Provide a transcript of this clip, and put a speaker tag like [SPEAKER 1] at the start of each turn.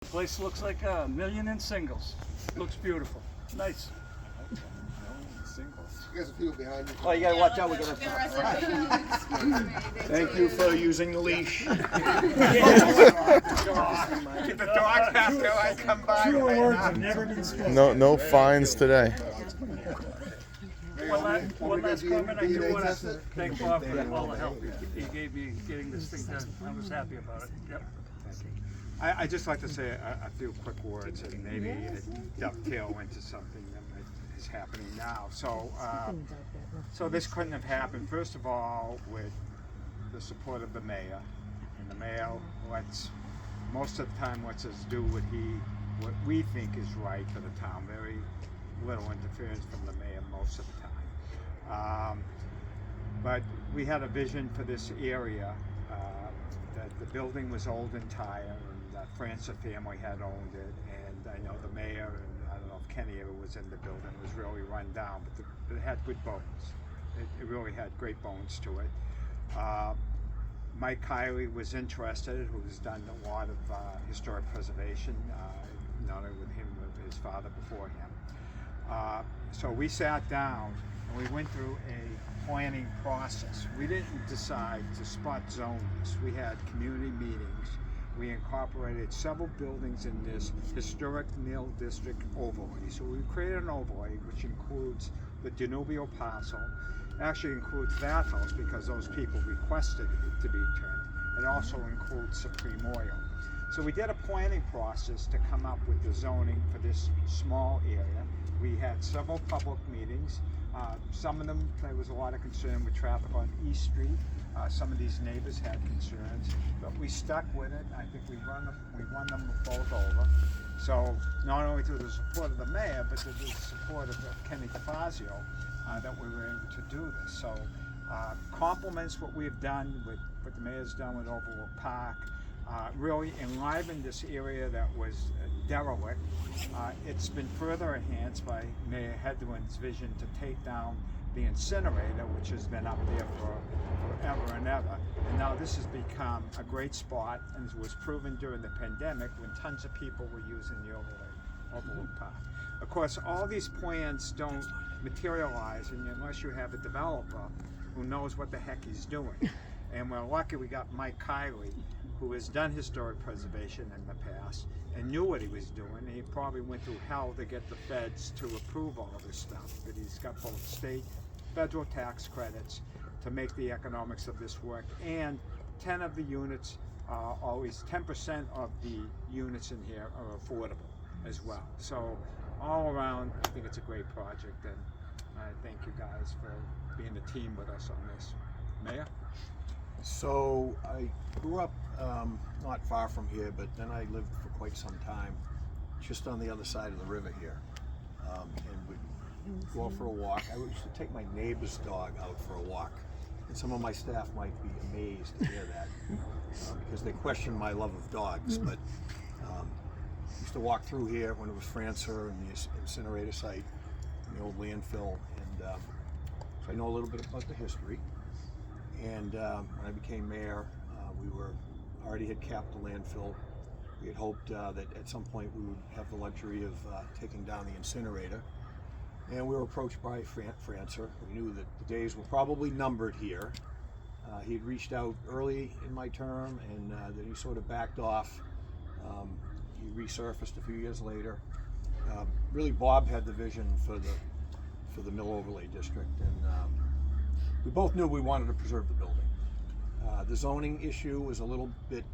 [SPEAKER 1] The place looks like a million in singles. Looks beautiful. Nice.
[SPEAKER 2] You guys a few behind you.
[SPEAKER 3] Oh, you gotta watch out. We're gonna.
[SPEAKER 4] Thank you for using the leash.
[SPEAKER 5] Get the dog after I come by.
[SPEAKER 1] Truer words have never been spoken.
[SPEAKER 6] No fines today.
[SPEAKER 1] One last comment. I do want to thank Bob for all the help he gave me getting this thing done. I was happy about it. Yep.
[SPEAKER 5] I'd just like to say a few quick words and maybe dovetail into something that is happening now. So this couldn't have happened, first of all, with the support of the mayor. And the mayor most of the time lets us do what we think is right for the town. Very little interference from the mayor most of the time. But we had a vision for this area, that the building was old and tired, and the Francis family had owned it, and I know the mayor, and I don't know if Kenny ever was in the building, it was really run down, but it had good bones. It really had great bones to it. Mike Kiley was interested, who's done a lot of historic preservation, not only with him, but his father before him. So we sat down and we went through a planning process. We didn't decide to spot zone this. We had community meetings. We incorporated several buildings in this historic Mill District overlay. So we created an overlay which includes the Danubio parcel. It actually includes that house because those people requested it to be turned. It also includes Supreme Oil. So we did a planning process to come up with the zoning for this small area. We had several public meetings. Some of them, there was a lot of concern with traffic on East Street. Some of these neighbors had concerns, but we stuck with it. I think we won them both over. So not only through the support of the mayor, but through the support of Kenny DeFazio, that we were able to do this. So complements what we've done with what the mayor's done with Overlook Park. Really enlivened this area that was derelict. It's been further enhanced by Mayor Hedlund's vision to take down the incinerator, which has been up there for forever and ever. And now this has become a great spot, and it was proven during the pandemic when tons of people were using the Overlook Park. Of course, all these plans don't materialize unless you have a developer who knows what the heck he's doing. And we're lucky we got Mike Kiley, who has done historic preservation in the past and knew what he was doing. And he probably went through hell to get the feds to approve all of this stuff. But he's got both state, federal tax credits to make the economics of this work. And 10 of the units, always 10% of the units in here are affordable as well. So all around, I think it's a great project. And I thank you guys for being the team with us on this. Mayor?
[SPEAKER 4] So I grew up not far from here, but then I lived for quite some time just on the other side of the river here, and would go out for a walk. I used to take my neighbor's dog out for a walk, and some of my staff might be amazed to hear that because they question my love of dogs. But I used to walk through here when it was Francer and the incinerator site, and the old landfill, and so I know a little bit about the history. And when I became mayor, we already had capped the landfill. We had hoped that at some point we would have the luxury of taking down the incinerator. And we were approached by Francer. We knew that the days were probably numbered here. He had reached out early in my term, and then he sort of backed off. He resurfaced a few years later. Really, Bob had the vision for the Mill Overlay District, and we both knew we wanted to preserve the building. The zoning issue was a little bit